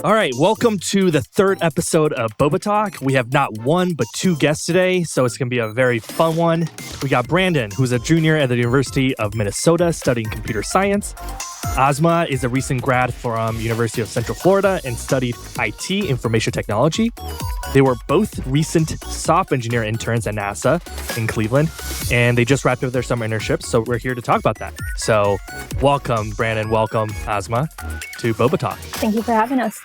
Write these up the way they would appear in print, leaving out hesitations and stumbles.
All right, welcome to the third episode of Boba Talk. We have not one, but two guests today, so it's going to be a very fun one. We got Brandon, who's a junior at the University of Minnesota studying computer science. Asma is a recent grad from University of Central Florida and studied IT, information technology. They were both recent software engineer interns at NASA in Cleveland, and they just wrapped up their summer internships, so we're here to talk about that. So welcome, Brandon, welcome, Asma, to Boba Talk. Thank you for having us.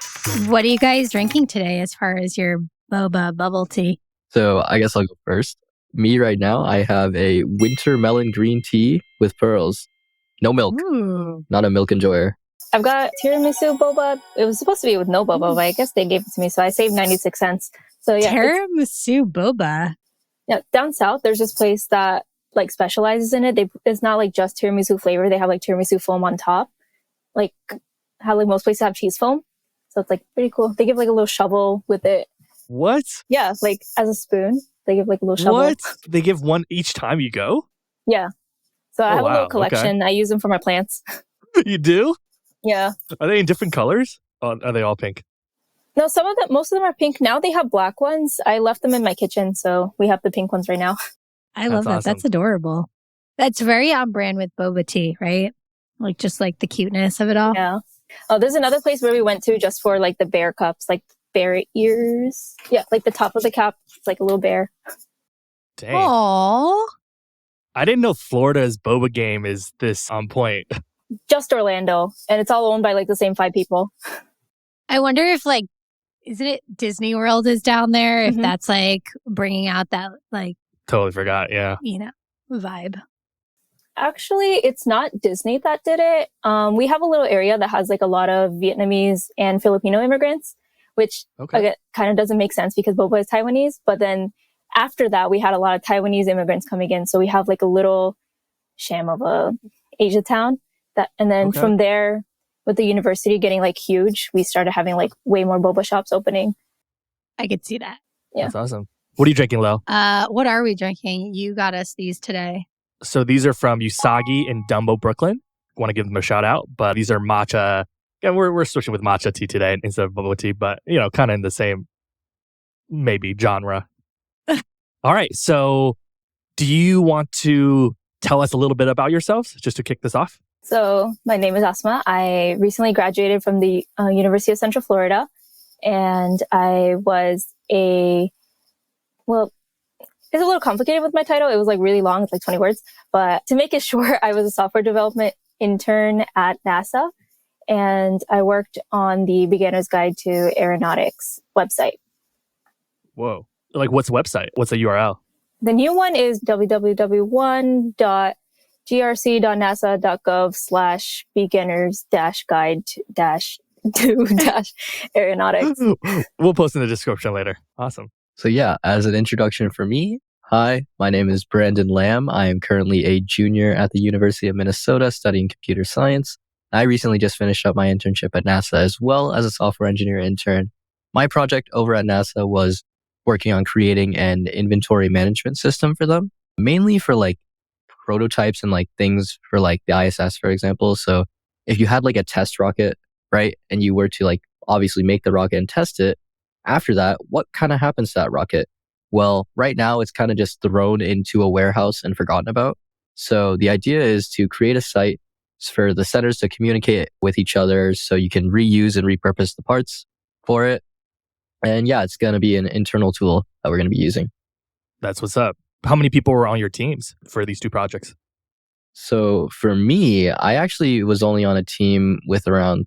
What are you guys drinking today as far as your boba bubble tea? So I guess I'll go first. Me right now, I have a winter melon green tea with pearls. No milk. Ooh. Not a milk enjoyer. I've got tiramisu boba. It was supposed to be with no boba, but I guess they gave it to me, so I saved 96 cents. So yeah, Tiramisu boba. yeah. Down south, there's this place that like specializes in it. It's not like just tiramisu flavor. They have like tiramisu foam on top, like how like most places have cheese foam. So it's like pretty cool. They give like a little shovel with it. What? Yeah, like as a spoon. They give like a little shovel. What? They give one each time you go? Yeah. So I have a little collection. Okay. I use them for my plants. You do? Yeah. Are they in different colors? Oh, are they all pink? No, most of them are pink. Now they have black ones. I left them in my kitchen, so we have the pink ones right now. I love that. Awesome. That's adorable. That's very on brand with boba tea, right? Like just like the cuteness of it all. Yeah. Oh, there's another place where we went to just for like the bear cups, like bear ears. Yeah, like the top of the cup, it's like a little bear. Dang. Aww. I didn't know Florida's boba game is this on point. Just Orlando, and it's all owned by like the same 5 people. I wonder if like, isn't it Disney World is down there? If Mhm. that's like bringing out that like, Totally forgot, yeah. vibe. Actually, it's not Disney that did it. We have a little area that has like a lot of Vietnamese and Filipino immigrants, which again, kind of doesn't make sense because boba is Taiwanese. But then after that, we had a lot of Taiwanese immigrants coming in. So we have like a little sham of a Asia town. And then from there, with the university getting like huge, we started having like way more boba shops opening. I could see that. Yeah. That's awesome. What are you drinking, Lo? What are we drinking? You got us these today. So these are from Usagi in Dumbo, Brooklyn. I want to give them a shout out, but these are matcha. And we're switching with matcha tea today instead of boba tea, but kind of in the same maybe genre. All right. So do you want to tell us a little bit about yourselves just to kick this off? So my name is Asma. I recently graduated from the University of Central Florida, and I was it's a little complicated with my title. It was like really long. It's like 20 words. But to make it short, I was a software development intern at NASA, and I worked on the Beginner's Guide to Aeronautics website. Whoa. Like what's the website? What's the URL? The new one is www.grc.nasa.gov/beginners-guide-to-aeronautics. We'll post in the description later. Awesome. So yeah, as an introduction for me, hi, my name is Brandon Lamb. I am currently a junior at the University of Minnesota studying computer science. I recently just finished up my internship at NASA as well as a software engineer intern. My project over at NASA was working on creating an inventory management system for them, mainly for like prototypes and like things for like the ISS, for example. So if you had like a test rocket, right, and you were to like obviously make the rocket and test it, after that, what kind of happens to that rocket? Well, right now it's kind of just thrown into a warehouse and forgotten about. So the idea is to create a site for the centers to communicate with each other so you can reuse and repurpose the parts for it. And yeah, it's going to be an internal tool that we're going to be using. That's what's up. How many people were on your teams for these two projects? So for me, I actually was only on a team with around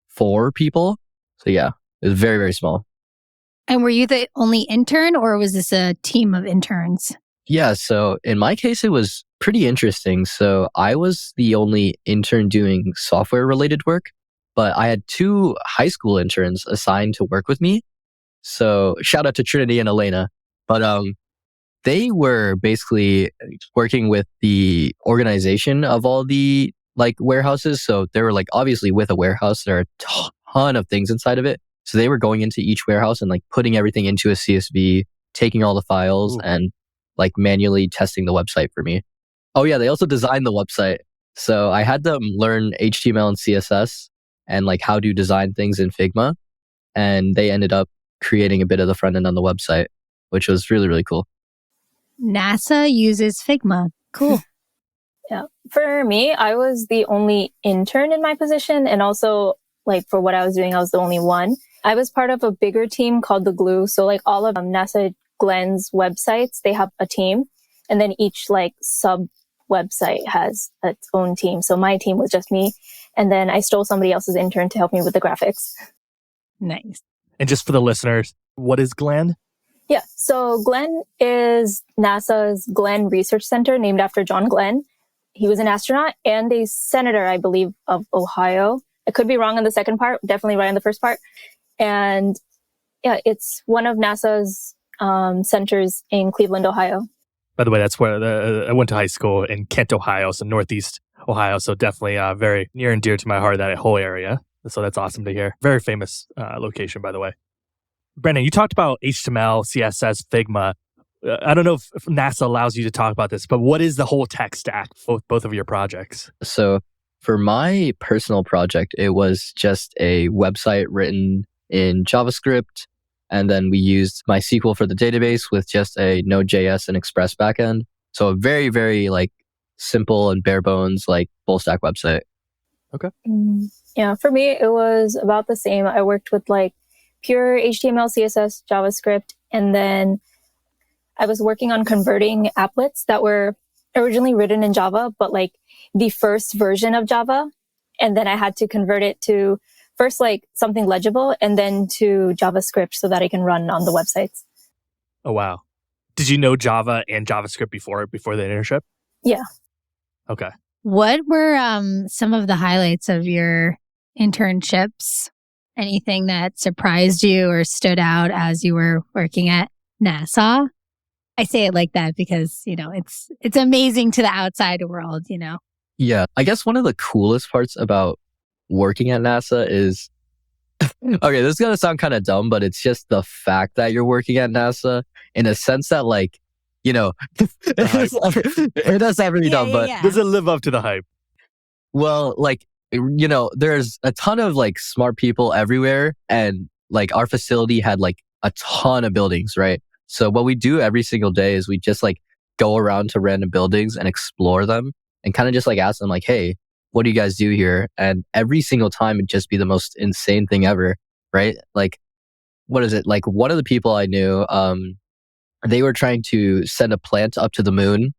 4 people. So yeah, it was very, very small. And were you the only intern or was this a team of interns? Yeah, so in my case, it was pretty interesting. So I was the only intern doing software related work, but I had 2 high school interns assigned to work with me. So shout out to Trinity and Elena. But they were basically working with the organization of all the like warehouses. So they were like obviously with a warehouse, there are a ton of things inside of it. So they were going into each warehouse and like putting everything into a CSV, taking all the files and like manually testing the website for me. Oh yeah, they also designed the website. So I had them learn HTML and CSS and like how to design things in Figma. And they ended up creating a bit of the front end on the website, which was really, really cool. NASA uses Figma. Cool. Yeah. For me, I was the only intern in my position. And also, like, for what I was doing, I was the only one. I was part of a bigger team called the Glue. So, like, all of NASA Glen's websites, they have a team. And then each, like, sub website has its own team. So my team was just me. And then I stole somebody else's intern to help me with the graphics. Nice. And just for the listeners, what is Glenn? Yeah. So Glenn is NASA's Glenn Research Center, named after John Glenn. He was an astronaut and a senator, I believe, of Ohio. I could be wrong on the second part, definitely right on the first part. And yeah, it's one of NASA's centers in Cleveland, Ohio. By the way, that's where I went to high school in Kent, Ohio, so Northeast Ohio. So definitely very near and dear to my heart, that whole area. So that's awesome to hear. Very famous location, by the way. Brandon, you talked about HTML, CSS, Figma. I don't know if NASA allows you to talk about this, but what is the whole tech stack for both of your projects? So for my personal project, it was just a website written in JavaScript. And then we used MySQL for the database with just a Node.js and Express backend. So a very, very like simple and bare bones, like full stack website. Okay. Yeah, for me, it was about the same. I worked with like pure HTML, CSS, JavaScript, and then I was working on converting applets that were originally written in Java, but like the first version of Java. And then I had to convert it to first like something legible and then to JavaScript so that I can run on the websites. Oh, wow. Did you know Java and JavaScript before the internship? Yeah. Okay. What were some of the highlights of your internships? Anything that surprised you or stood out as you were working at NASA? I say it like that because, you know, it's amazing to the outside world, you know? Yeah. I guess one of the coolest parts about working at NASA is, okay, this is going to sound kind of dumb, but it's just the fact that you're working at NASA in a sense that like, you know, it does sound really dumb, but does it live up to the hype? Well, like, you know, there's a ton of like smart people everywhere. And like our facility had like a ton of buildings, right? So what we do every single day is we just like go around to random buildings and explore them and kind of just like ask them like, hey, what do you guys do here? And every single time it'd just be the most insane thing ever, right? Like, what is it? Like one of the people I knew, they were trying to send a plant up to the moon.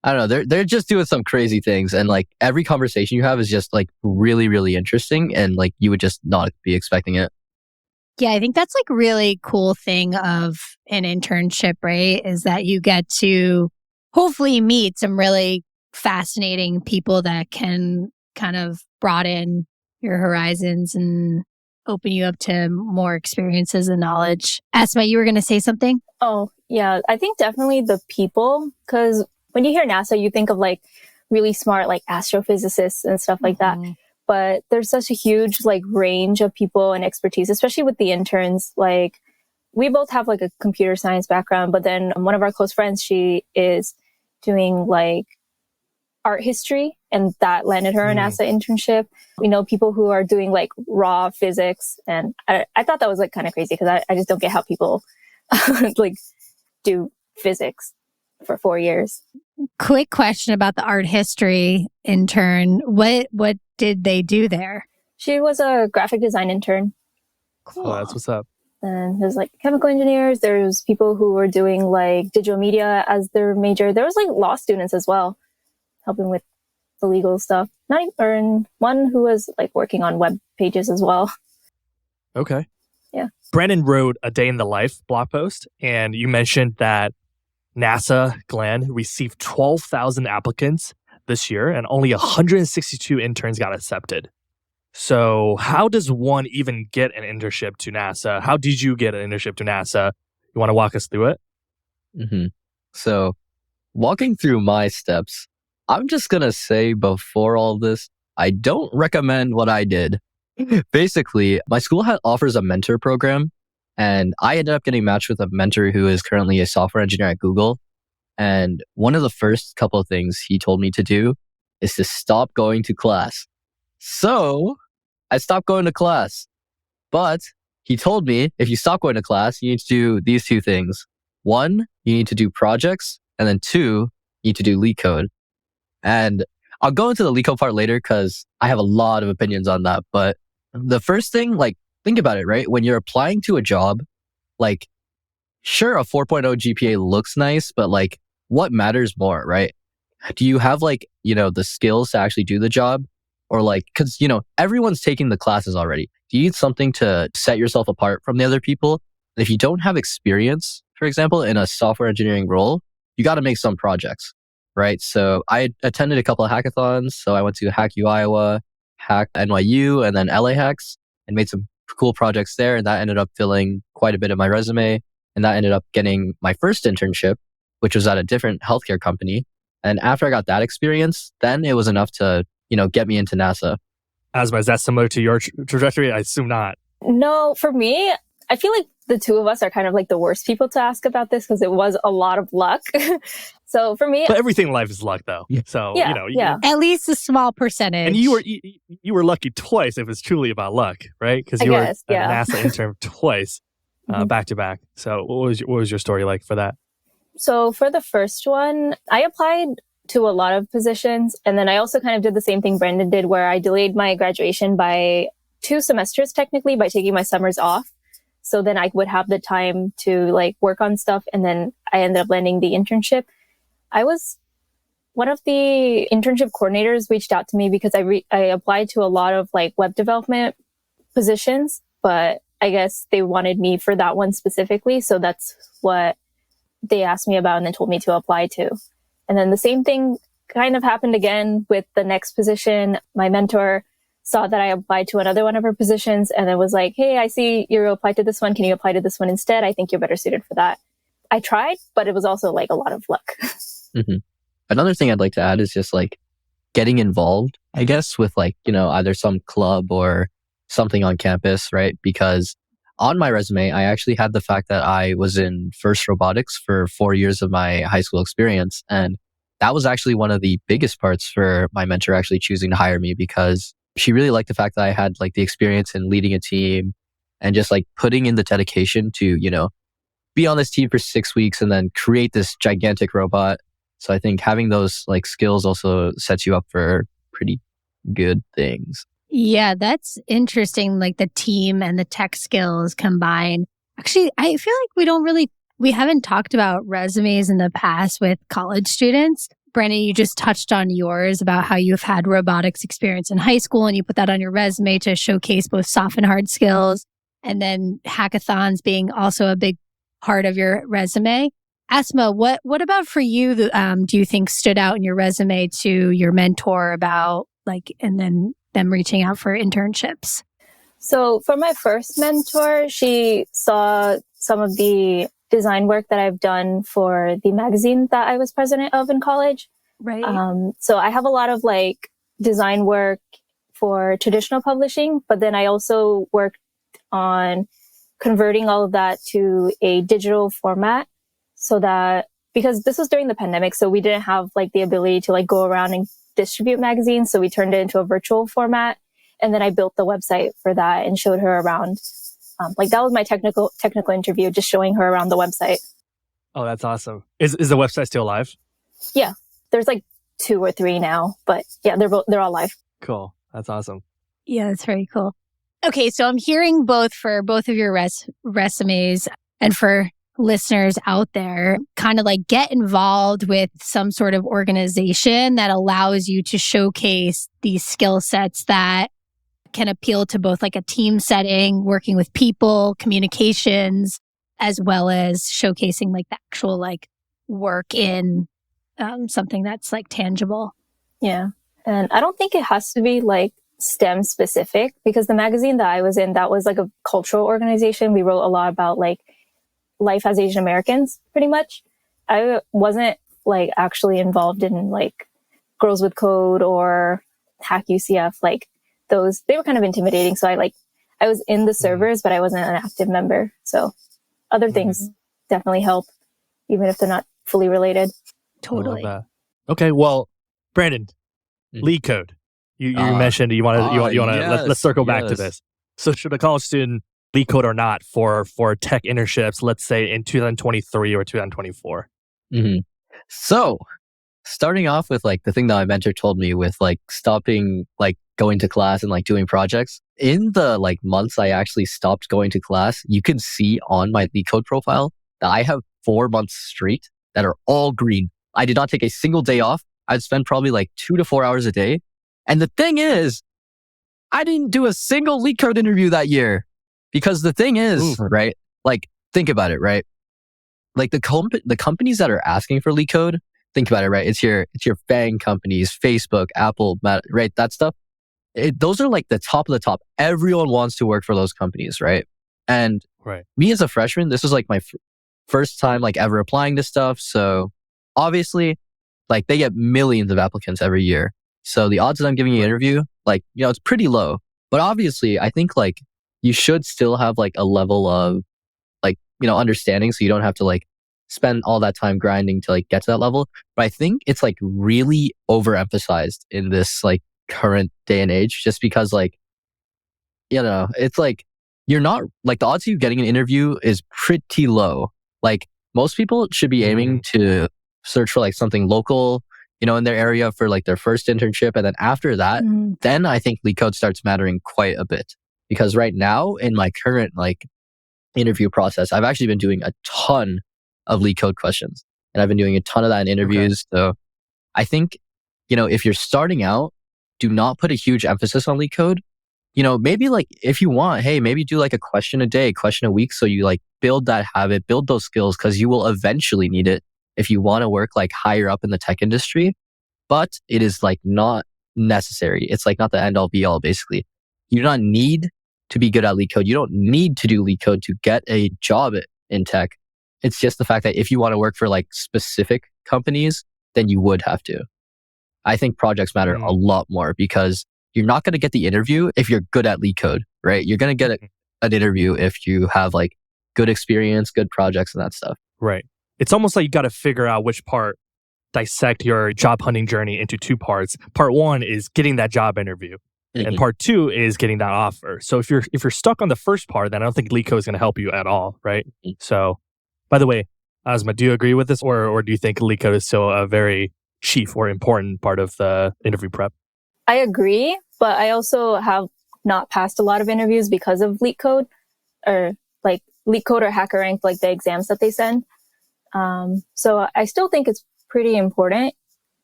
I don't know. They're just doing some crazy things. And like every conversation you have is just like really, really interesting. And like you would just not be expecting it. Yeah, I think that's like really cool thing of an internship, right? Is that you get to hopefully meet some really fascinating people that can kind of broaden your horizons and open you up to more experiences and knowledge. Asma, you were going to say something? Oh, yeah. I think definitely the people, because when you hear NASA, you think of like really smart, like astrophysicists and stuff like that. But there's such a huge like range of people and expertise, especially with the interns. Like we both have like a computer science background, but then one of our close friends, she is doing like art history, and that landed her a NASA internship. We know people who are doing like raw physics, and I thought that was like kind of crazy because I just don't get how people like do physics for 4 years. Quick question about the art history intern. What did they do there? She was a graphic design intern. Cool. Oh, that's what's up. And there's like chemical engineers. There's people who were doing like digital media as their major. There was like law students as well, helping with the legal stuff. Or one who was like working on web pages as well. Okay. Yeah. Brandon wrote a day in the life blog post, and you mentioned that NASA Glenn received 12,000 applicants this year, and only 162 interns got accepted. So how does one even get an internship to NASA? How did you get an internship to NASA? You want to walk us through it? Mm-hmm. So walking through my steps, I'm just going to say before all this, I don't recommend what I did. Basically, my school offers a mentor program, and I ended up getting matched with a mentor who is currently a software engineer at Google. And one of the first couple of things he told me to do is to stop going to class. So I stopped going to class. But he told me if you stop going to class, you need to do these two things. One, you need to do projects. And then two, you need to do LeetCode. And I'll go into the LeetCode part later because I have a lot of opinions on that. But the first thing, like, think about it, right? When you're applying to a job, like, sure, a 4.0 GPA looks nice, but like, what matters more, right? Do you have like, the skills to actually do the job? Or like, because, everyone's taking the classes already. Do you need something to set yourself apart from the other people? And if you don't have experience, for example, in a software engineering role, you got to make some projects, right? So I attended a couple of hackathons. So I went to HackNYU Iowa, HackNYU, and then LA Hacks and made some cool projects there. And that ended up filling quite a bit of my resume. And that ended up getting my first internship, which was at a different healthcare company. And after I got that experience, then it was enough to, get me into NASA. Asma, is that similar to your trajectory? I assume not. No, for me, I feel like the two of us are kind of like the worst people to ask about this because it was a lot of luck. So for me, but everything in life is luck, though. So yeah. At least a small percentage. And you were lucky twice if it's truly about luck, right? Because you were a NASA intern twice, back to back. So what was your story like for that? So for the first one, I applied to a lot of positions, and then I also kind of did the same thing Brandon did, where I delayed my graduation by 2 semesters technically by taking my summers off. So then I would have the time to like work on stuff, and then I ended up landing the internship. One of the internship coordinators reached out to me because I applied to a lot of like web development positions, but I guess they wanted me for that one specifically. So that's what they asked me about and then told me to apply to. And then the same thing kind of happened again with the next position. My mentor saw that I applied to another one of her positions and then was like, hey, I see you applied to this one. Can you apply to this one instead? I think you're better suited for that. I tried, but it was also like a lot of luck. Mm-hmm. Another thing I'd like to add is just like getting involved, I guess, with like, either some club or something on campus, right? Because on my resume, I actually had the fact that I was in FIRST Robotics for 4 years of my high school experience. And that was actually one of the biggest parts for my mentor actually choosing to hire me because she really liked the fact that I had like the experience in leading a team and just like putting in the dedication to, be on this team for 6 weeks and then create this gigantic robot. So I think having those like skills also sets you up for pretty good things. Yeah, that's interesting. Like the team and the tech skills combined. Actually, I feel like we haven't talked about resumes in the past with college students. Brandon, you just touched on yours about how you've had robotics experience in high school and you put that on your resume to showcase both soft and hard skills. And then hackathons being also a big part of your resume. Asma, what about for you, do you think stood out in your resume to your mentor about and then them reaching out for internships? So for my first mentor, she saw some of the design work that I've done for the magazine that I was president of in college. Right. So I have a lot of like design work for traditional publishing, but then I also worked on converting all of that to a digital format so that, because this was during the pandemic, so we didn't have like the ability to like go around and distribute magazines. So we turned it into a virtual format. And then I built the website for that and showed her around. That was my technical interview, just showing her around the website. Oh, that's awesome. Is the website still live? Yeah. There's like 2 or 3 now, but yeah, they're all live. Cool. That's awesome. Yeah, that's very cool. Okay. So I'm hearing both of your resumes and for listeners out there, kind of like get involved with some sort of organization that allows you to showcase these skill sets that can appeal to both like a team setting, working with people, communications, as well as showcasing like the actual like work in something that's like tangible. Yeah. And I don't think it has to be like STEM specific because the magazine that I was in, that was like a cultural organization. We wrote a lot about like life as Asian Americans, pretty much. I wasn't like actually involved in like Girls with Code or Hack UCF, like those, they were kind of intimidating. So I was in the servers, but I wasn't an active member. So other things definitely help, even if they're not fully related. Totally. Okay. Well, Brandon, LeetCode. You mentioned you want to let's circle back to this. So should a college student LeetCode or not for tech internships, let's say in 2023 or 2024? Mm-hmm. So starting off with like the thing that my mentor told me with like stopping like going to class and like doing projects. In the like months I actually stopped going to class, you can see on my LeetCode profile that I have 4 months straight that are all green. I did not take a single day off. I'd spend probably like 2 to 4 hours a day. And the thing is, I didn't do a single LeetCode interview that year. Because the thing is, right? Like, think about it, right? Like the companies that are asking for LeetCode, think about it, right? It's your FANG companies, Facebook, Apple, right? That stuff. Those are like the top of the top. Everyone wants to work for those companies, right? And me as a freshman, this was like my first time like ever applying to stuff. So obviously, like they get millions of applicants every year. So the odds that I'm giving you an interview, like, it's pretty low. But obviously, I think like you should still have like a level of like, understanding. So you don't have to like spend all that time grinding to like get to that level. But I think it's like really overemphasized in this like current day and age, just because like, it's like you're not like the odds of you getting an interview is pretty low. Like most people should be aiming to search for like something local, in their area for like their first internship. And then after that, then I think LeetCode starts mattering quite a bit. Because right now in my current like interview process, I've actually been doing a ton of LeetCode questions. And I've been doing a ton of that in interviews. Okay. So I think, if you're starting out, do not put a huge emphasis on LeetCode. Maybe like if you want, hey, maybe do like a question a day, question a week. So you like build that habit, build those skills, because you will eventually need it if you want to work like higher up in the tech industry. But it is like not necessary. It's like not the end all be all, basically. You do not need to be good at LeetCode. You don't need to do LeetCode to get a job in tech. It's just the fact that if you want to work for like specific companies, then you would have to. I think projects matter a lot more because you're not going to get the interview if you're good at LeetCode, right? You're going to get an interview if you have like good experience, good projects and that stuff. Right. It's almost like you got to figure out which part, dissect your job hunting journey into 2 parts. Part 1 is getting that job interview. And part 2 is getting that offer. So if you're stuck on the first part, then I don't think LeetCode is going to help you at all, right? So, by the way, Asma, do you agree with this, or do you think LeetCode is still a very chief or important part of the interview prep? I agree, but I also have not passed a lot of interviews because of LeetCode, or like LeetCode or HackerRank, like the exams that they send. So I still think it's pretty important,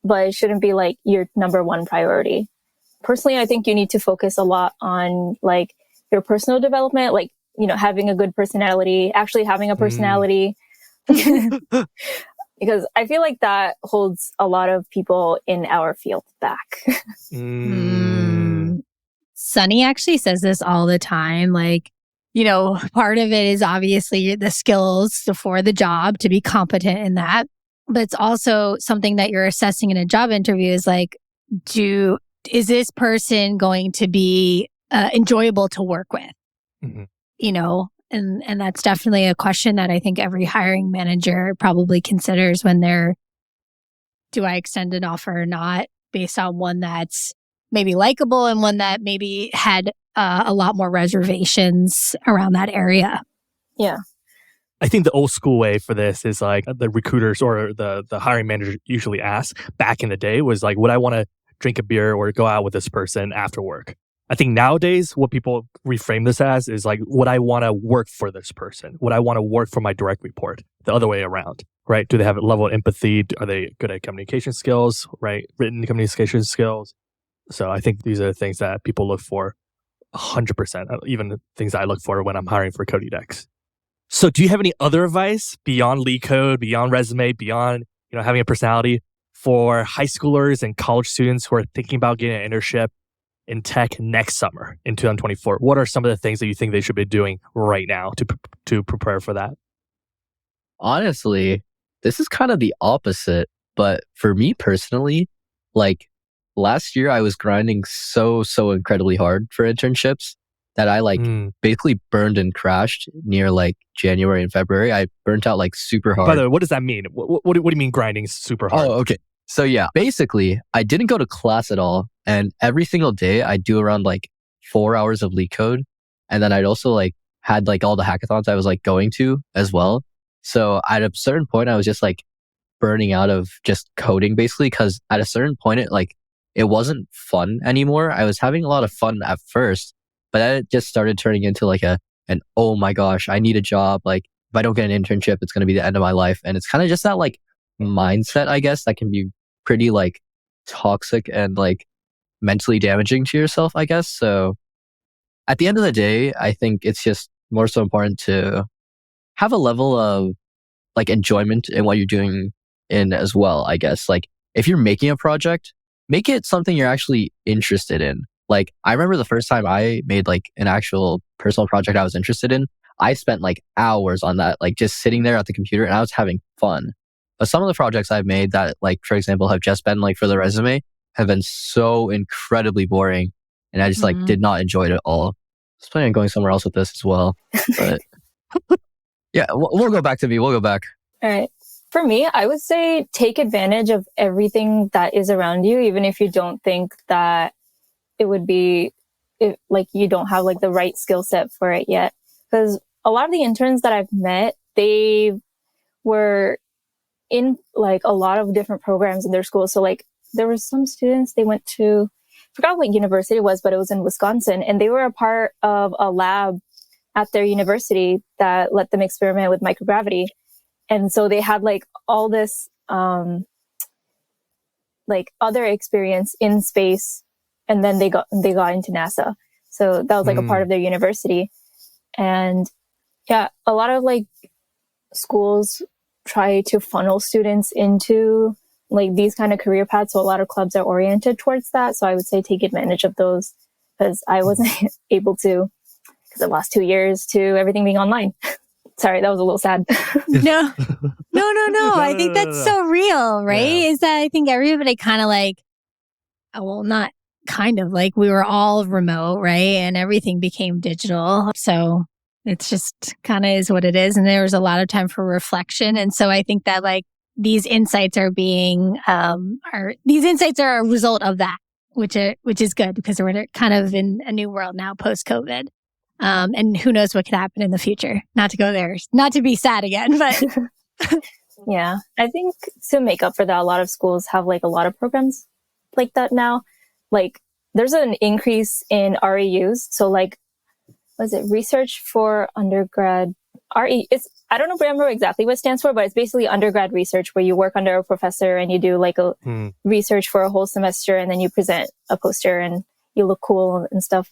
but it shouldn't be like your number 1 priority. Personally, I think you need to focus a lot on like your personal development, like, having a good personality, actually having a personality. Because I feel like that holds a lot of people in our field back. Sunny actually says this all the time. Like, part of it is obviously the skills for the job to be competent in that. But it's also something that you're assessing in a job interview is like, is this person going to be enjoyable to work with? And that's definitely a question that I think every hiring manager probably considers when do I extend an offer or not, based on one that's maybe likable and one that maybe had a lot more reservations around that area. Yeah. I think the old school way for this is like the recruiters or the hiring manager usually ask back in the day was like, would I want to drink a beer or go out with this person after work? I think nowadays what people reframe this as is like, would I want to work for this person? Would I want to work for my direct report? The other way around, right? Do they have a level of empathy? Are they good at communication skills, right? Written communication skills. So I think these are the things that people look for 100%, even the things I look for when I'm hiring for Cody Decks. So do you have any other advice beyond LeetCode, beyond resume, beyond, having a personality for high schoolers and college students who are thinking about getting an internship in tech next summer in 2024? What are some of the things that you think they should be doing right now to prepare for that? Honestly, this is kind of the opposite. But for me personally, like last year I was grinding so incredibly hard for internships that I like basically burned and crashed near like January and February. I burnt out like super hard. By the way, what does that mean? What do you mean grinding super hard? Oh, okay. So yeah, basically I didn't go to class at all. And every single day I'd do around like 4 hours of LeetCode. And then I'd also like had like all the hackathons I was like going to as well. So at a certain point, I was just like burning out of just coding basically, because at a certain point, it wasn't fun anymore. I was having a lot of fun at first, but then it just started turning into like an oh my gosh, I need a job. Like if I don't get an internship, it's going to be the end of my life. And it's kind of just that like mindset, I guess, that can be pretty like toxic and like mentally damaging to yourself, I guess. So at the end of the day, I think it's just more so important to have a level of like enjoyment in what you're doing in as well, I guess. Like if you're making a project, make it something you're actually interested in. Like I remember the first time I made like an actual personal project I was interested in, I spent like hours on that, like just sitting there at the computer, and I was having fun. But some of the projects I've made that, like, for example, have just been like for the resume have been so incredibly boring, and I just like did not enjoy it at all. I was planning on going somewhere else with this as well, but yeah, we'll go back to me. We'll go back. All right. For me, I would say take advantage of everything that is around you, even if you don't think that it would be, like you don't have like the right skill set for it yet. Because a lot of the interns that I've met, they were in like a lot of different programs in their school. So like there were some students, they went to, I forgot what university it was, but it was in Wisconsin, and they were a part of a lab at their university that let them experiment with microgravity. And so they had like all this, like other experience in space. And then they got into NASA. So that was like a part of their university. And yeah, a lot of like schools try to funnel students into like these kind of career paths. So a lot of clubs are oriented towards that. So I would say take advantage of those, because I wasn't able to, because I lost 2 years to everything being online. Sorry, that was a little sad. No. I think that's so real, right? Yeah. Is that I think everybody kind of like, well, not kind of like we were all remote, right? And everything became digital. So it's just kind of is what it is. And there was a lot of time for reflection. And so I think that like these insights are these insights are a result of that, which is good, because we're kind of in a new world now post-COVID. And who knows what could happen in the future. Not to go there, not to be sad again, but yeah, I think to make up for that, a lot of schools have like a lot of programs like that now. Like there's an increase in REUs. So like, was it research for undergrad? I don't remember exactly what it stands for, but it's basically undergrad research where you work under a professor and you do like a research for a whole semester, and then you present a poster and you look cool and stuff.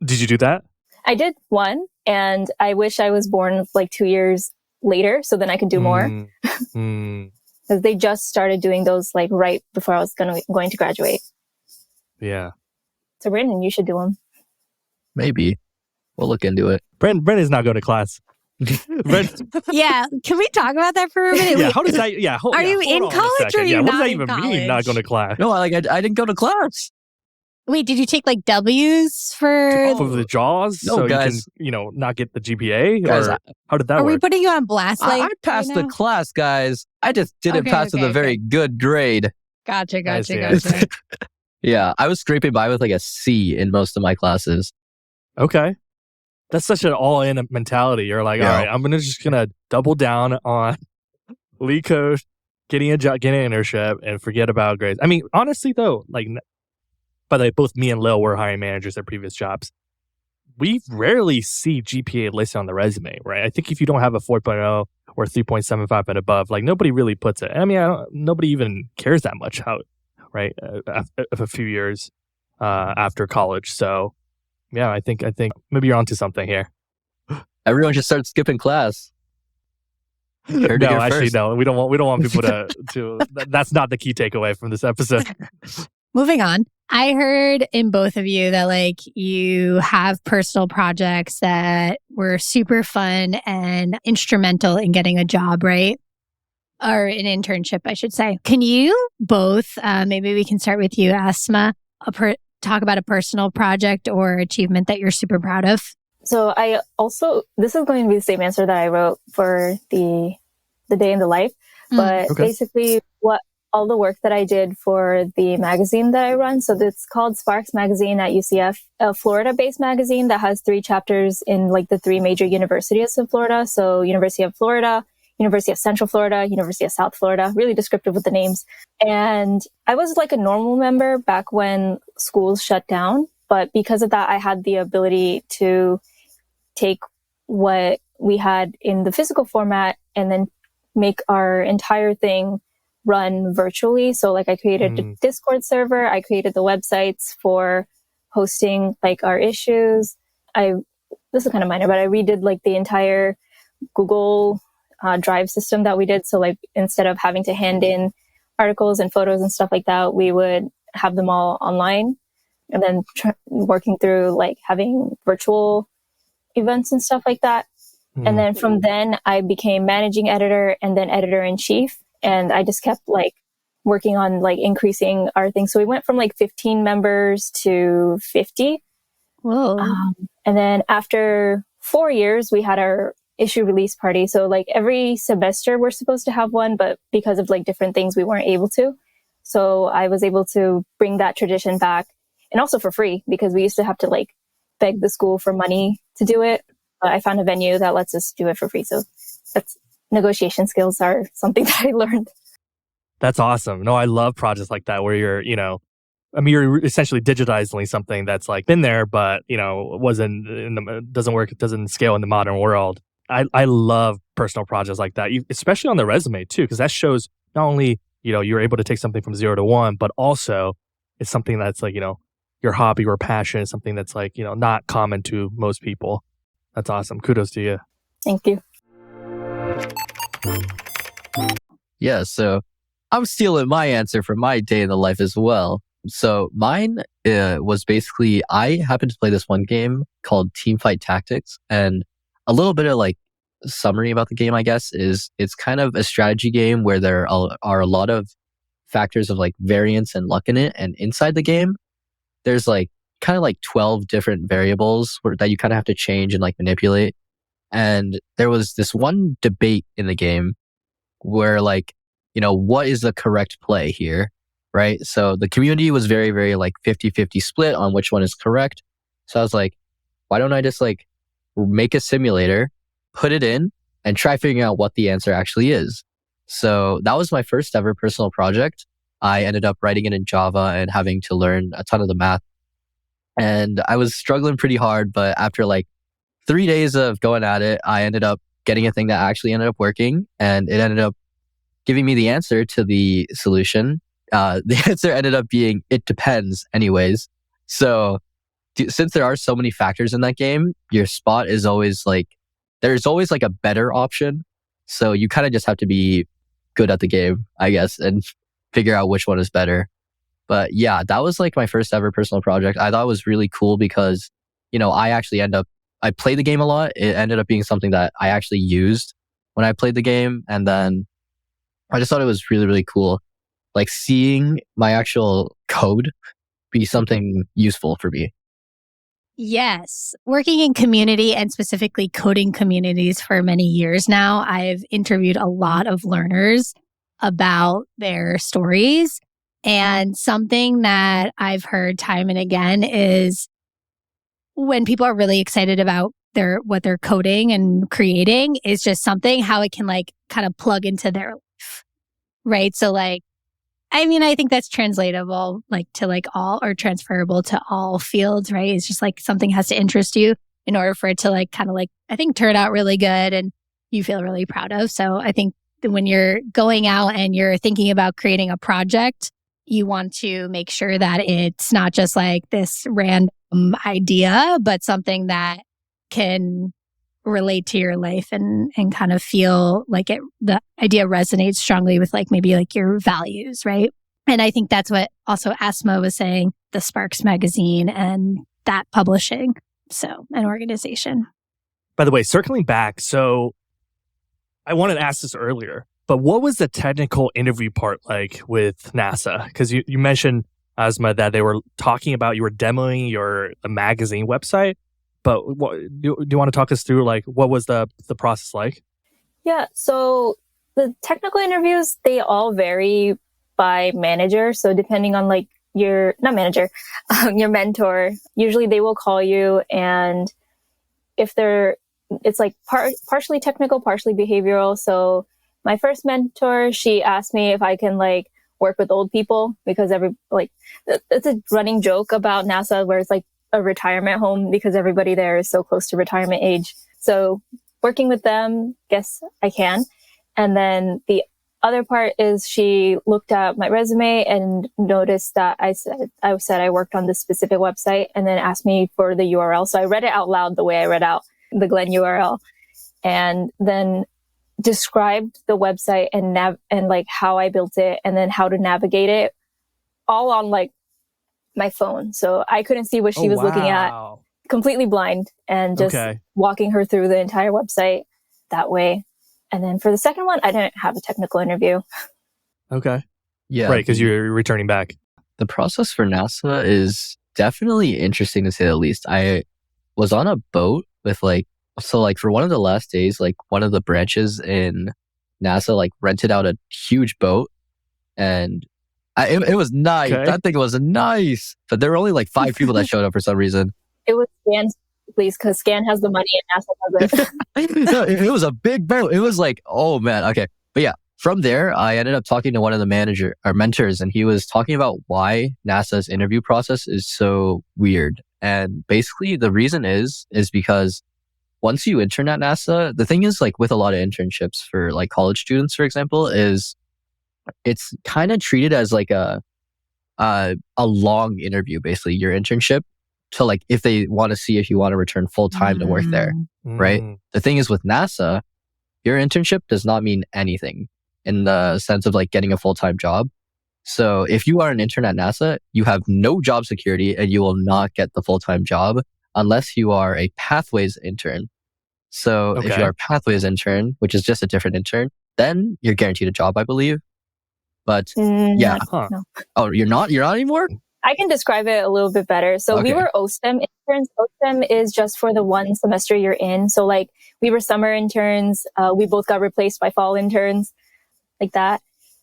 Did you do that? I did one, and I wish I was born like 2 years later, so then I could do more. Because they just started doing those like right before I was going to graduate. Yeah. So Brandon, you should do them. Maybe. We'll look into it. Brandon's not going to class. yeah. Can we talk about that for a minute? Yeah. How does that? Yeah. Are you in college or are you what not does that in even college? mean? Not going to class? No, I didn't go to class. Wait, did you take like W's for the JAWS? No, so guys. you can, not get the GPA? Guys, or how did that Are work? we putting you on blast? I passed the class, guys. I just didn't pass with a very good grade. Gotcha. Yeah, I was scraping by with like a C in most of my classes. Okay. That's such an all-in mentality. You're like, all right, I'm just going to double down on LeetCode, getting a job, getting an internship, and forget about grades. I mean, honestly, though, like, by the way, both me and Lil were hiring managers at previous jobs. We rarely see GPA listed on the resume, right? I think if you don't have a 4.0 or 3.75 and above, like nobody really puts it. I mean, nobody even cares that much how, right? A few years after college. So, yeah, I think maybe you're onto something here. Everyone should start skipping class. No, actually, no. We don't want people to. That's not the key takeaway from this episode. Moving on. I heard in both of you that like you have personal projects that were super fun and instrumental in getting a job, right? Or an internship, I should say. Can you both, maybe we can start with you, Asma, talk about a personal project or achievement that you're super proud of? So this is going to be the same answer that I wrote for the day in the life, but basically what all the work that I did for the magazine that I run. So it's called Sparks Magazine at UCF, a Florida-based magazine that has 3 chapters in like the 3 major universities in Florida. So University of Florida, University of Central Florida, University of South Florida, really descriptive with the names. And I was like a normal member back when schools shut down. But because of that, I had the ability to take what we had in the physical format and then make our entire thing run virtually. So like I created a Discord server, I created the websites for hosting like our issues. This is kind of minor, but I redid like the entire Google Drive system that we did. So like instead of having to hand in articles and photos and stuff like that, we would have them all online, and then working through like having virtual events and stuff like that. And then from then I became managing editor and then editor-in-chief. And I just kept like working on like increasing our thing. So we went from like 15 members to 50. Whoa. And then after 4 years, we had our issue release party. So like every semester we're supposed to have one, but because of like different things, we weren't able to. So I was able to bring that tradition back, and also for free, because we used to have to like beg the school for money to do it. But I found a venue that lets us do it for free. So negotiation skills are something that I learned. That's awesome. No, I love projects like that where you're, you're essentially digitizing something that's like been there, but, doesn't work, it doesn't scale in the modern world. I love personal projects like that, especially on the resume too, because that shows not only, you're able to take something from 0 to 1, but also it's something that's like, your hobby or passion, something that's like, not common to most people. That's awesome. Kudos to you. Thank you. Yeah, so I'm stealing my answer from my day in the life as well. So mine was basically, I happened to play this one game called Teamfight Tactics, and a little bit of like summary about the game, I guess, is it's kind of a strategy game where there are a lot of factors of like variance and luck in it. And inside the game, there's like kind of like 12 different variables that you kind of have to change and like manipulate. And there was this one debate in the game where like, what is the correct play here, right? So the community was very, very like 50-50 split on which one is correct. So I was like, why don't I just like make a simulator, put it in, and try figuring out what the answer actually is. So that was my first ever personal project. I ended up writing it in Java and having to learn a ton of the math. And I was struggling pretty hard, but after like 3 days of going at it, I ended up getting a thing that actually ended up working, and it ended up giving me the answer to the solution. The answer ended up being, it depends anyways. So since there are so many factors in that game, your spot is always like, there's always like a better option. So you kind of just have to be good at the game, I guess, and figure out which one is better. But yeah, that was like my first ever personal project. I thought it was really cool because, I played the game a lot. It ended up being something that I actually used when I played the game. And then I just thought it was really, really cool. Like seeing my actual code be something useful for me. Yes. Working in community and specifically coding communities for many years now, I've interviewed a lot of learners about their stories. And something that I've heard time and again is when people are really excited about what they're coding and creating is just something, how it can like kind of plug into their life. Right. So like, I think that's translatable like to like all, or transferable to all fields, right? It's just like something has to interest you in order for it to like kind of like, I think, turn out really good and you feel really proud of. So I think that when you're going out and you're thinking about creating a project, you want to make sure that it's not just like this random idea, but something that can relate to your life and kind of feel like the idea resonates strongly with like maybe like your values, right? And I think that's what also Asma was saying, the Sparks magazine and that publishing. So an organization. By the way, circling back, so I wanted to ask this earlier, but what was the technical interview part like with NASA? Because you mentioned, Asma, that they were talking about, you were demoing your magazine website. But do you want to talk us through like what was the process like? Yeah, so the technical interviews, they all vary by manager. So depending on like your, not manager, your mentor, usually they will call you, and if it's like partially technical, partially behavioral. So my first mentor, she asked me if I can like work with old people, because it's a running joke about NASA where it's like a retirement home because everybody there is so close to retirement age. So working with them, guess I can. And then the other part is she looked at my resume and noticed that I said I worked on this specific website, and then asked me for the URL. So I read it out loud the way I read out the Glenn URL, and then described the website and like how I built it, and then how to navigate it, all on like my phone. So I couldn't see what she was looking at, completely blind, and just walking her through the entire website that way. And then for the second one, I didn't have a technical interview. Okay. Yeah. Right, because you're returning back. The process for NASA is definitely interesting to say the least. I was on a boat with for one of the last days, like one of the branches in NASA like rented out a huge boat, and it was nice. Okay. That thing was nice, but there were only like 5 people that showed up for some reason. It was Scan's, please, because Scan has the money and NASA has it. No, it was a big boat. It was like, oh man, okay. But yeah, from there, I ended up talking to one of the mentors, and he was talking about why NASA's interview process is so weird. And basically the reason is because once you intern at NASA, the thing is like with a lot of internships for like college students, for example, is it's kind of treated as like a long interview, basically your internship. So like if they want to see if you want to return full time to work there, right? The thing is with NASA, your internship does not mean anything in the sense of like getting a full-time job. So if you are an intern at NASA, you have no job security, and you will not get the full-time job unless you are a Pathways intern. So if you are a Pathways intern, which is just a different intern, then you're guaranteed a job, I believe. But yeah. No. Oh, you're not anymore? I can describe it a little bit better. So we were OSTEM interns. OSTEM is just for the one semester you're in. So like we were summer interns. We both got replaced by fall interns, like that.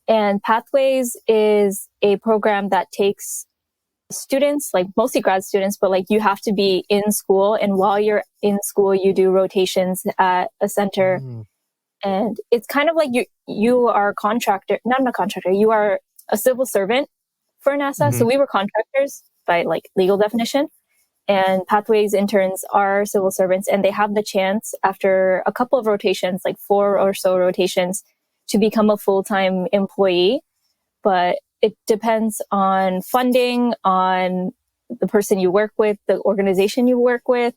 And Pathways is a program that takes students, like mostly grad students, but like you have to be in school. And while you're in school, you do rotations at a center. And it's kind of like you are not a contractor, you are a civil servant for NASA. So we were contractors by like legal definition, and Pathways interns are civil servants, and they have the chance after a couple of rotations, like 4 or so rotations, to become a full-time employee. But it depends on funding, on the person you work with, the organization you work with.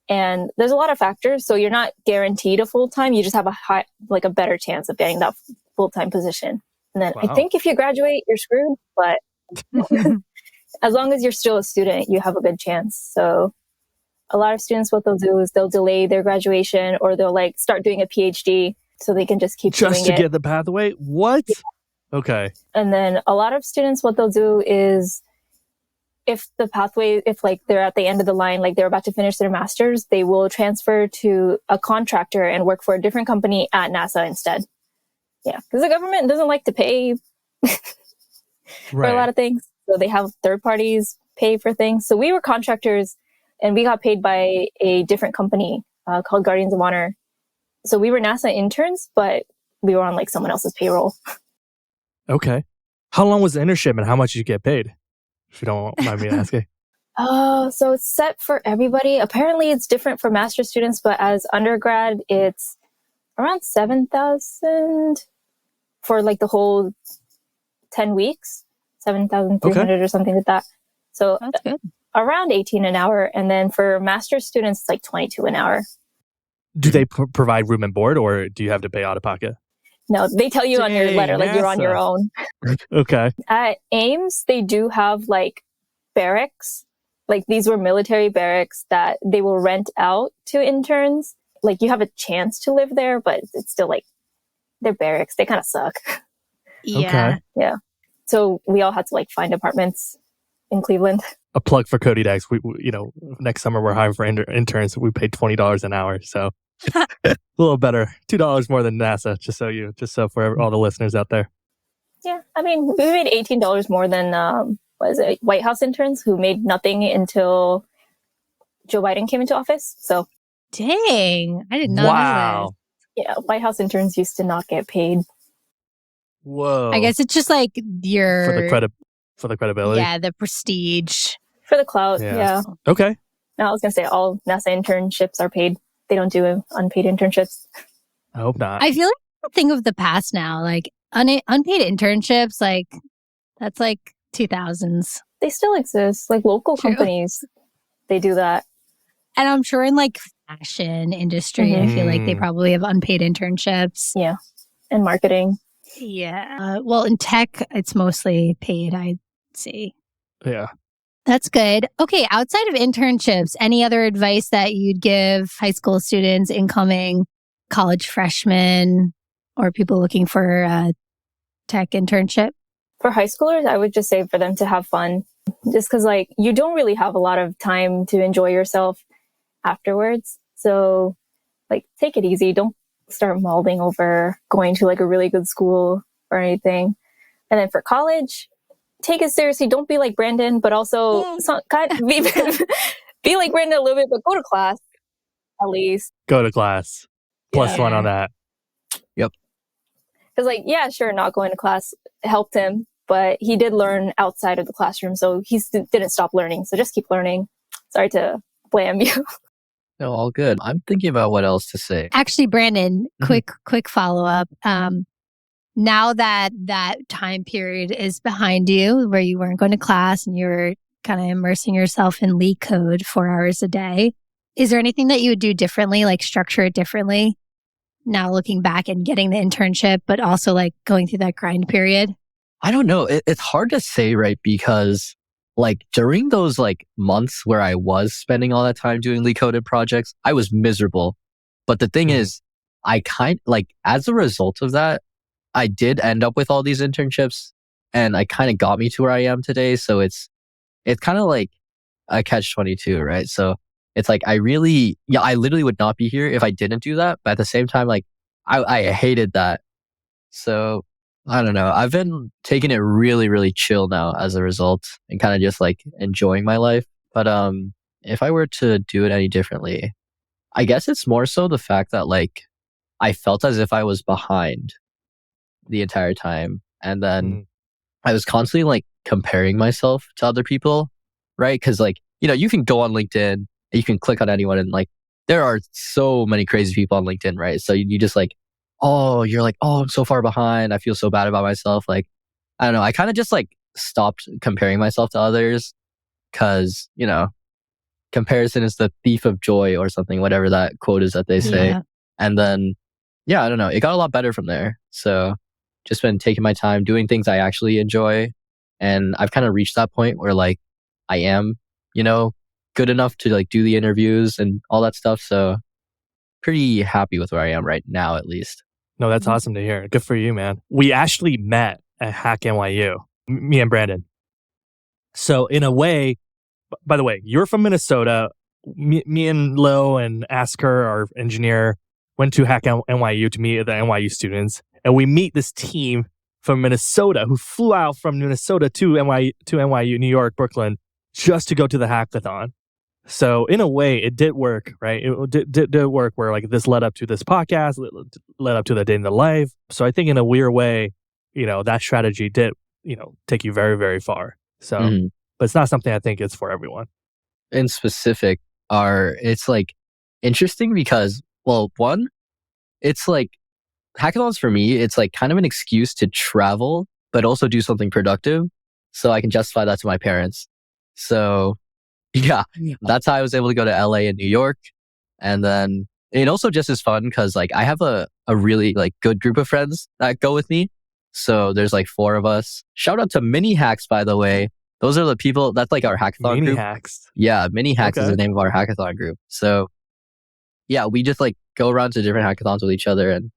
And there's a lot of factors. So you're not guaranteed a full-time. You just have a better chance of getting that full-time position. And then I think if you graduate, you're screwed. But as long as you're still a student, you have a good chance. So a lot of students, what they'll do is they'll delay their graduation, or they'll like start doing a PhD so they can just keep doing it. Just to get the pathway? What? Yeah. Okay. And then a lot of students, what they'll do is if like they're at the end of the line, like they're about to finish their master's, they will transfer to a contractor and work for a different company at NASA instead. Yeah, because the government doesn't like to pay for a lot of things. So they have third parties pay for things. So we were contractors, and we got paid by a different company called Guardians of Honor. So we were NASA interns, but we were on like someone else's payroll. Okay. How long was the internship, and how much did you get paid? If you don't mind me asking. So it's set for everybody. Apparently it's different for master's students, but as undergrad, it's around 7,000 for like the whole 10 weeks, 7,300 or something like that. So that's good. Around 18 an hour. And then for master's students, it's like 22 an hour. Do they provide room and board, or do you have to pay out of pocket? No, they tell you on your letter, like you're on your own. Okay. At Ames, they do have like barracks. Like these were military barracks that they will rent out to interns. Like you have a chance to live there, but it's still like they're barracks. They kind of suck. Yeah. Okay. Yeah. So we all had to like find apartments in Cleveland. A plug for Cody Dex. We next summer we're hiring for interns. We paid $20 an hour, so a little better. $2 more than NASA. Just so for all the listeners out there. Yeah. I mean, we made $18 more than, White House interns who made nothing until Joe Biden came into office. So. Dang. I did not know this. Yeah. White House interns used to not get paid. Whoa. I guess it's just like your... For the credibility? Yeah, the prestige. For the clout, yeah. Okay. No, I was going to say all NASA internships are paid. They don't do unpaid internships. I hope not. I feel like a thing of the past now. Like unpaid internships, like that's like 2000s. They still exist. Like local companies, they do that. And I'm sure in like fashion industry, I feel like they probably have unpaid internships. Yeah. And marketing. Yeah. Well, in tech, it's mostly paid, I'd say. Yeah. That's good. Okay. Outside of internships, any other advice that you'd give high school students, incoming college freshmen, or people looking for a tech internship? For high schoolers, I would just say for them to have fun. Just because like you don't really have a lot of time to enjoy yourself afterwards. So like take it easy. Don't start mulling over going to like a really good school or anything. And then for college, take it seriously. Don't be like Brandon, but also be like Brandon a little bit, but go to class at least. Go to class. Plus one on that. Yep. Because like, yeah, sure, not going to class helped him, but he did learn outside of the classroom. So he didn't stop learning. So just keep learning. Sorry to blame you. No, all good. I'm thinking about what else to say. Actually, Brandon, quick follow-up. Now that time period is behind you, where you weren't going to class and you were kind of immersing yourself in LeetCode 4 hours a day, is there anything that you would do differently, like structure it differently? Now looking back and getting the internship, but also like going through that grind period? I don't know. It's hard to say, right? Because like during those like months where I was spending all that time doing LeetCode projects, I was miserable. But the thing is, I as a result of that, I did end up with all these internships and I kind of got me to where I am today. So it's kind of like a catch-22, right? So it's like I literally would not be here if I didn't do that. But at the same time, like I hated that. So I don't know. I've been taking it really, really chill now as a result and kind of just like enjoying my life. But if I were to do it any differently, I guess it's more so the fact that like I felt as if I was behind the entire time. And then I was constantly like comparing myself to other people, right? Because like, you can go on LinkedIn and you can click on anyone and like there are so many crazy people on LinkedIn, right? So you just like, you're like, I'm so far behind. I feel so bad about myself. Like, I don't know. I kind of just like stopped comparing myself to others because, comparison is the thief of joy or something, whatever that quote is that they say. Yeah. And then, I don't know. It got a lot better from there. So just been taking my time doing things I actually enjoy. And I've kind of reached that point where like I am, good enough to like do the interviews and all that stuff. So pretty happy with where I am right now, at least. No, that's awesome to hear. Good for you, man. We actually met at HackNYU, me and Brandon. So in a way, by the way, you're from Minnesota. Me and Lo and Asker, our engineer, went to HackNYU to meet the NYU students. And we meet this team from Minnesota who flew out from Minnesota to NYU, New York, Brooklyn, just to go to the hackathon. So in a way, it did work, right? It did work where like this led up to this podcast, led up to the day in the life. So I think in a weird way, that strategy did, take you very, very far. So, but it's not something I think is for everyone. In specific, it's like interesting because, well, one, it's like hackathons for me, it's like kind of an excuse to travel, but also do something productive. So I can justify that to my parents. So yeah, that's how I was able to go to LA and New York. And then it also just is fun because like I have a really like good group of friends that go with me. So there's like 4 of us. Shout out to Mini Hacks, by the way. Those are the people, that's like our hackathon group. Mini Hacks. Yeah, Mini Hacks is the name of our hackathon group. So yeah, we just like go around to different hackathons with each other and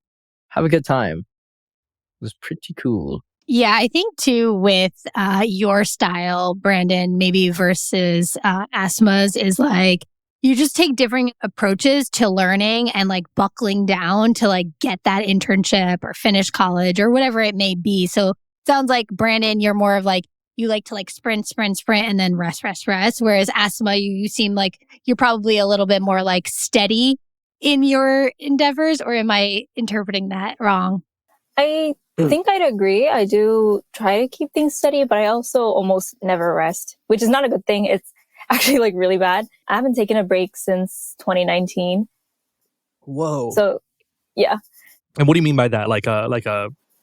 have a good time. It was pretty cool. Yeah, I think too with your style, Brandon, maybe versus Asma's is like you just take different approaches to learning and like buckling down to like get that internship or finish college or whatever it may be. So sounds like Brandon, you're more of like, you like to like sprint, and then rest. Whereas Asma, you seem like you're probably a little bit more like steady in your endeavors, or am I interpreting that wrong? I think I'd agree. I do try to keep things steady, but I also almost never rest, which is not a good thing. It's actually like really bad. I haven't taken a break since 2019. Whoa. So, yeah. And what do you mean by that? Like a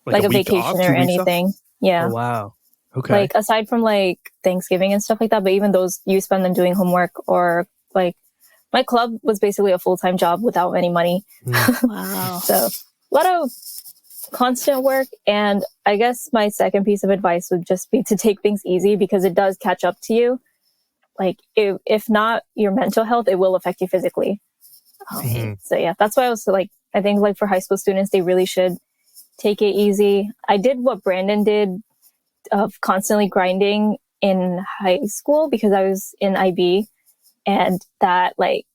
vacation off, or anything. Yeah. Oh, wow. Okay. Like aside from like Thanksgiving and stuff like that, but even those, you spend them doing homework, or like my club was basically a full-time job without any money. Wow. So a lot of constant work. And I guess my second piece of advice would just be to take things easy, because it does catch up to you. Like if not your mental health, it will affect you physically. So yeah, that's why I was like, I think like for high school students, they really should take it easy. I did what Brandon did of constantly grinding in high school because I was in IB, and that like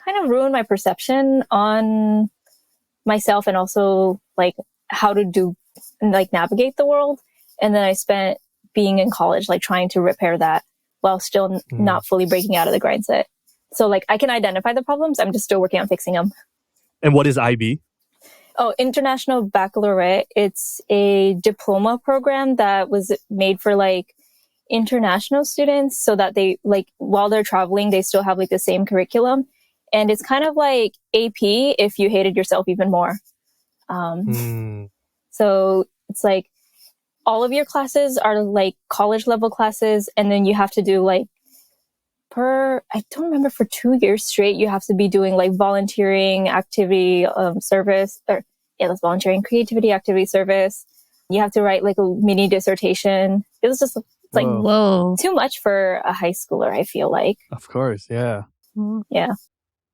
kind of ruined my perception on myself, and also like how to do and like navigate the world. And then I spent being in college like trying to repair that while still not fully breaking out of the grind set. So like I can identify the problems, I'm just still working on fixing them. And what is IB? Oh, International Baccalaureate. It's a diploma program that was made for like international students, so that they like while they're traveling, they still have like the same curriculum. And it's kind of like AP if you hated yourself even more. So it's like all of your classes are like college level classes. And then you have to do like I don't remember, for 2 years straight, you have to be doing like volunteering, activity, service, that's volunteering, creativity, activity, service. You have to write like a mini dissertation. It was just like too much for a high schooler, I feel like. Of course, yeah. Yeah.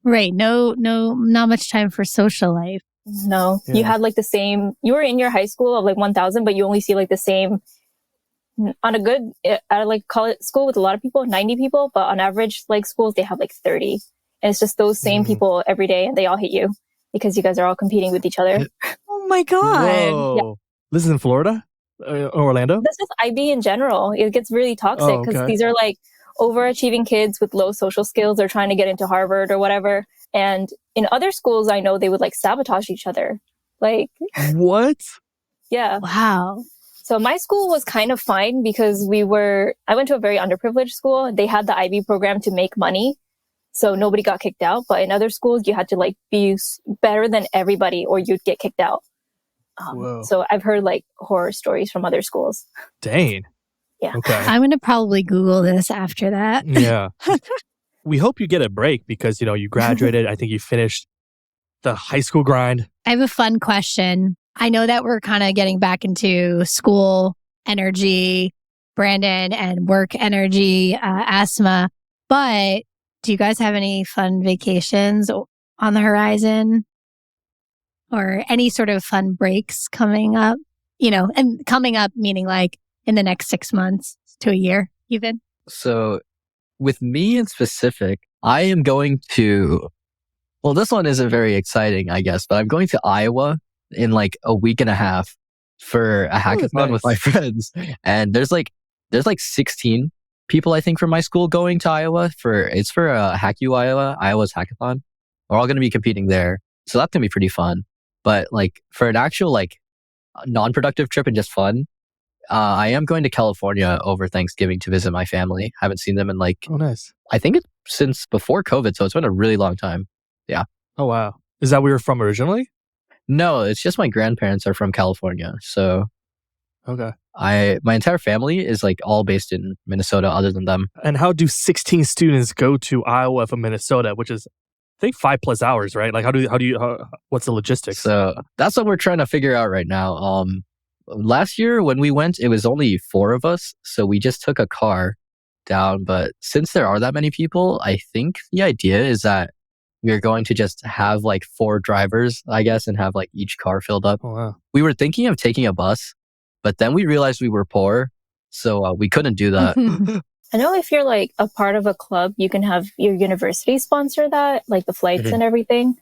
Right. No, not much time for social life. No, Yeah. You had like the same, you were in your high school of like 1,000, but you only see like the same on a good, at like college school with a lot of people, 90 people, but on average, like schools, they have like 30. And it's just those same people every day, and they all hate you because you guys are all competing with each other. Oh my God. Whoa. Yeah. This is in Florida? Orlando? This is IB in general. It gets really toxic because these are like overachieving kids with low social skills. They're trying to get into Harvard or whatever. And in other schools, I know they would like sabotage each other. Like, what? Yeah. Wow. So my school was kind of fine because I went to a very underprivileged school. They had the IB program to make money. So nobody got kicked out. But in other schools, you had to like be better than everybody or you'd get kicked out. So I've heard like horror stories from other schools. Dang. Yeah. Okay. I'm going to probably Google this after that. Yeah. We hope you get a break because, you graduated. I think you finished the high school grind. I have a fun question. I know that we're kind of getting back into school energy, Brandon, and work energy, Asma. But do you guys have any fun vacations on the horizon? Or any sort of fun breaks coming up? And coming up meaning like in the next 6 months to a year even? So with me in specific, I am going to, well, this one isn't very exciting, I guess, but I'm going to Iowa in like a week and a half for a hackathon with my friends. And there's like 16 people, I think, from my school going to Iowa it's for a HackNYU Iowa's hackathon. We're all going to be competing there. So that's going to be pretty fun. But like for an actual like non-productive trip and just fun, I am going to California over Thanksgiving to visit my family. Haven't seen them in like, nice. I think it's since before COVID. So it's been a really long time. Yeah. Oh, wow. Is that where you're from originally? No, it's just my grandparents are from California. So okay. My entire family is like all based in Minnesota other than them. And how do 16 students go to Iowa from Minnesota, which is, I think 5+ hours, right? Like what's the logistics? So that's what we're trying to figure out right now. Last year when we went, it was only 4 of us. So we just took a car down. But since there are that many people, I think the idea is that we're going to just have like 4 drivers, I guess, and have like each car filled up. Oh, wow. We were thinking of taking a bus, but then we realized we were poor. So we couldn't do that. I know if you're like a part of a club, you can have your university sponsor that, like the flights and everything.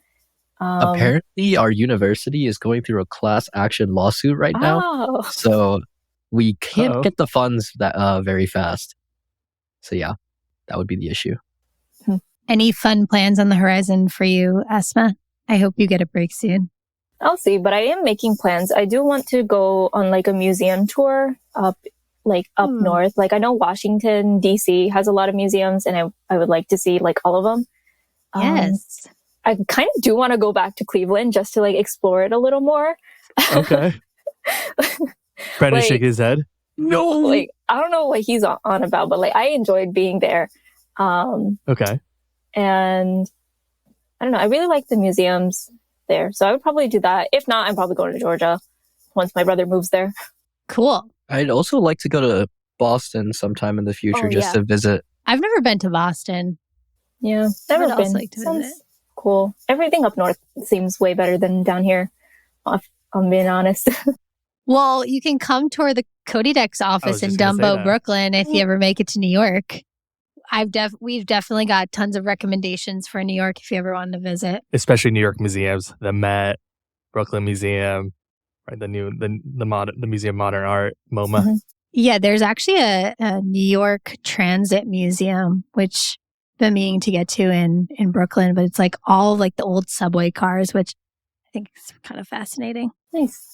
Apparently, our university is going through a class action lawsuit right now. Oh, So we can't Uh-oh. get the funds that very fast. So yeah, that would be the issue. Any fun plans on the horizon for you, Asma? I hope you get a break soon. I'll see, but I am making plans. I do want to go on like a museum tour up north. Like I know Washington, D.C. has a lot of museums and I would like to see like all of them. Yes. I kind of do want to go back to Cleveland just to like explore it a little more. Okay. Brandon Like- shaking his head. No. Like I don't know what he's on about, but like I enjoyed being there. Okay. And I don't know, I really like the museums there. So I would probably do that. If not, I'm probably going to Georgia once my brother moves there. Cool. I'd also like to go to Boston sometime in the future just to visit. I've never been to Boston. Yeah, I would never also been. like to Sounds visit. cool. Everything up north seems way better than down here. If I'm being honest. Well, you can come tour the Cody Deck's office in just gonna say Dumbo, that. Brooklyn if you ever make it to New York. We've definitely got tons of recommendations for New York if you ever wanted to visit. Especially New York museums, the Met, Brooklyn Museum, right? The Museum of Modern Art, MoMA. Mhm. Yeah, there's actually a New York Transit Museum, which I've been meaning to get to in Brooklyn, but it's like all like the old subway cars, which I think is kind of fascinating. Nice.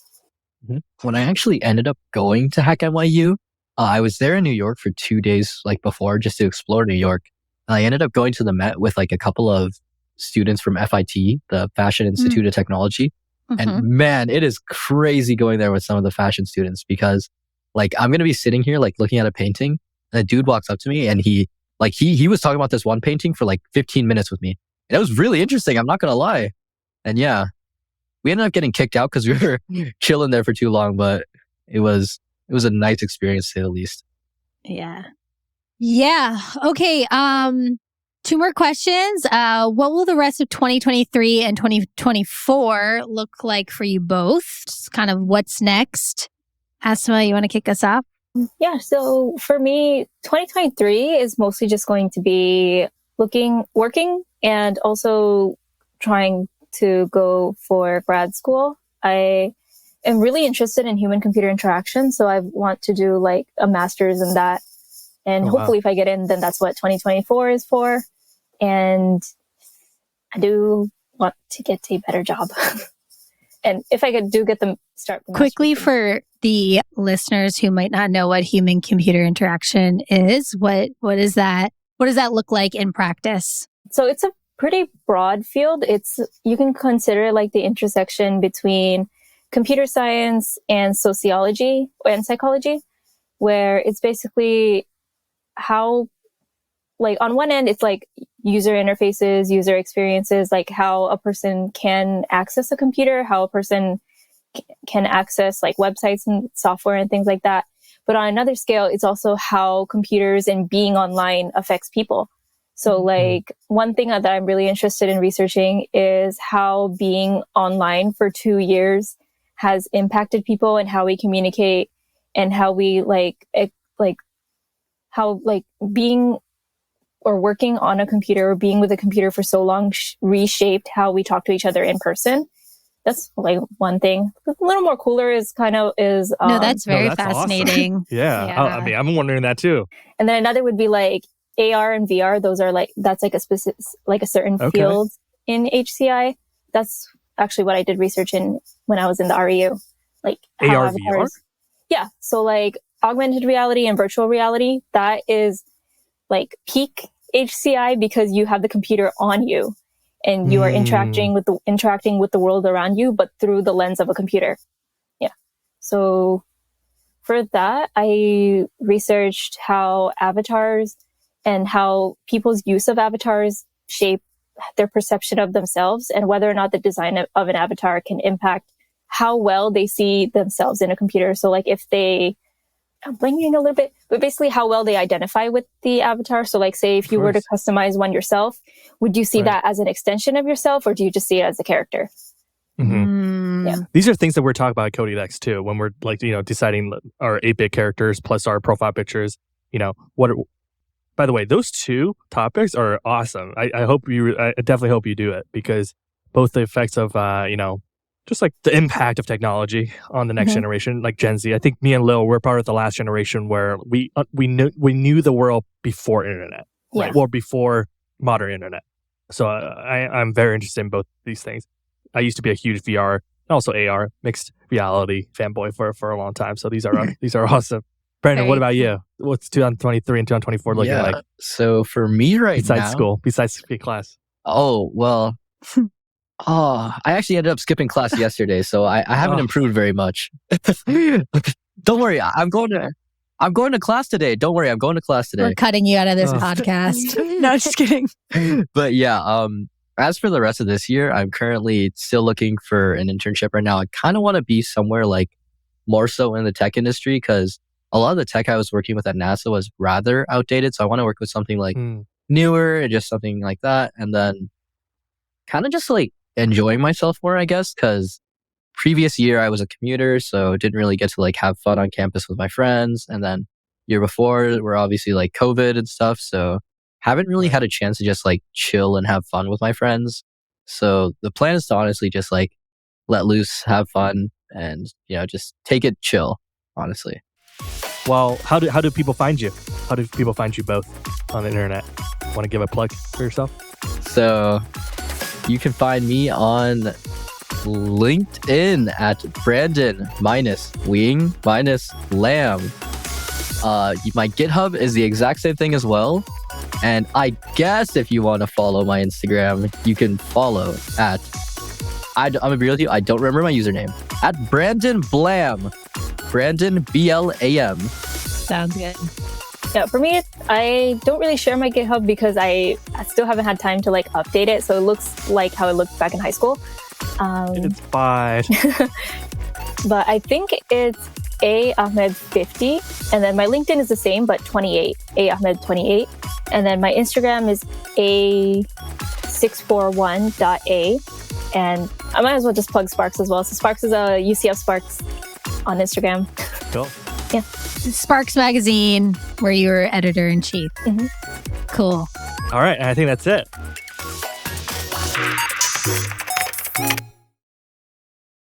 When I actually ended up going to HackNYU, I was there in New York for 2 days like before just to explore New York. I ended up going to the Met with like a couple of students from FIT, the Fashion Institute of Technology. And man, it is crazy going there with some of the fashion students because like I'm going to be sitting here like looking at a painting and a dude walks up to me and he was talking about this one painting for like 15 minutes with me. And it was really interesting. I'm not going to lie. And yeah, we ended up getting kicked out because we were chilling there for too long, but it was a nice experience to say the least. Yeah. Yeah. Okay. 2 more questions. What will the rest of 2023 and 2024 look like for you both? Just kind of what's next? Asma, you want to kick us off? Yeah, so for me, 2023 is mostly just going to be working, and also trying to go for grad school. I am really interested in human-computer interaction, so I want to do like a master's in that. And hopefully if I get in, then that's what 2024 is for. And I do want to get a better job. And if I could get them start the Quickly master's. for the listeners who might not know what human computer interaction is, what is that? What does that look like in practice? So it's a pretty broad field. You can consider it like the intersection between computer science and sociology and psychology, where it's basically how, like on one end, it's like user interfaces, user experiences, like how a person can access a computer, how a person can access like websites and software and things like that. But on another scale, it's also how computers and being online affects people. So like one thing that I'm really interested in researching is how being online for 2 years has impacted people and how we communicate and how we how being or working on a computer or being with a computer for so long reshaped how we talk to each other in person. That's like one thing. A little more cooler is No, that's very that's fascinating. Awesome. Yeah. I mean, I'm wondering that too. And then another would be like AR and VR. Those are that's like a specific, like a certain field in HCI. That's actually what I did research in when I was in the REU. Like how AR, VR? Yeah. So like augmented reality and virtual reality, that is like peak HCI because you have the computer on you and you are interacting with the world around you, but through the lens of a computer. Yeah. So for that, I researched how avatars and how people's use of avatars shape their perception of themselves and whether or not the design of an avatar can impact how well they see themselves in a computer. So like if I'm blanking a little bit, but basically how well they identify with the avatar. So like say if you were to customize one yourself, would you see that as an extension of yourself or do you just see it as a character? Yeah. These are things that we're talking about at Cody Dex too, when we're like, deciding our 8-bit characters plus our profile pictures, by the way, those 2 topics are awesome. I definitely hope you do it because both the effects of, just like the impact of technology on the next generation, like Gen Z. I think me and Lil, we're part of the last generation where we knew the world before internet, right? Or before modern internet. So I'm very interested in both these things. I used to be a huge VR and also AR, mixed reality fanboy for a long time. So these are awesome. Brandon, what about you? What's 2023 and 2024 looking like? So for me besides school, besides class. Oh, well... I actually ended up skipping class yesterday, so I haven't improved very much. Don't worry, I'm going to class today. Don't worry, I'm going to class today. We're cutting you out of this podcast. No, just kidding. But yeah, as for the rest of this year, I'm currently still looking for an internship right now. I kind of want to be somewhere like more so in the tech industry because a lot of the tech I was working with at NASA was rather outdated. So I want to work with something like newer and just something like that. And then kind of just like enjoying myself more, I guess, because previous year I was a commuter, so didn't really get to like have fun on campus with my friends. And then year before, we're obviously like COVID and stuff, so haven't really had a chance to just like chill and have fun with my friends. So the plan is to honestly just like let loose, have fun, and just take it chill, honestly. Well, how do people find you? How do people find you both on the internet? Want to give a plug for yourself? So you can find me on LinkedIn at Brandon-Wing-Lamb. My GitHub is the exact same thing as well. And I guess if you want to follow my Instagram, you can follow at, I'm going to be real with you, I don't remember my username, at Brandon Blam. Brandon BLAM. Sounds good. Yeah, for me, I don't really share my GitHub because I still haven't had time to like update it. So it looks like how it looked back in high school. It's fine. But I think it's A Ahmed 50. And then my LinkedIn is the same, but 28. A Ahmed 28. And then my Instagram is A641.A. And I might as well just plug Sparks as well. So Sparks is a UCF Sparks on Instagram. Cool. Yeah. Sparks Magazine, where you were editor-in-chief. Cool. All right. I think that's it.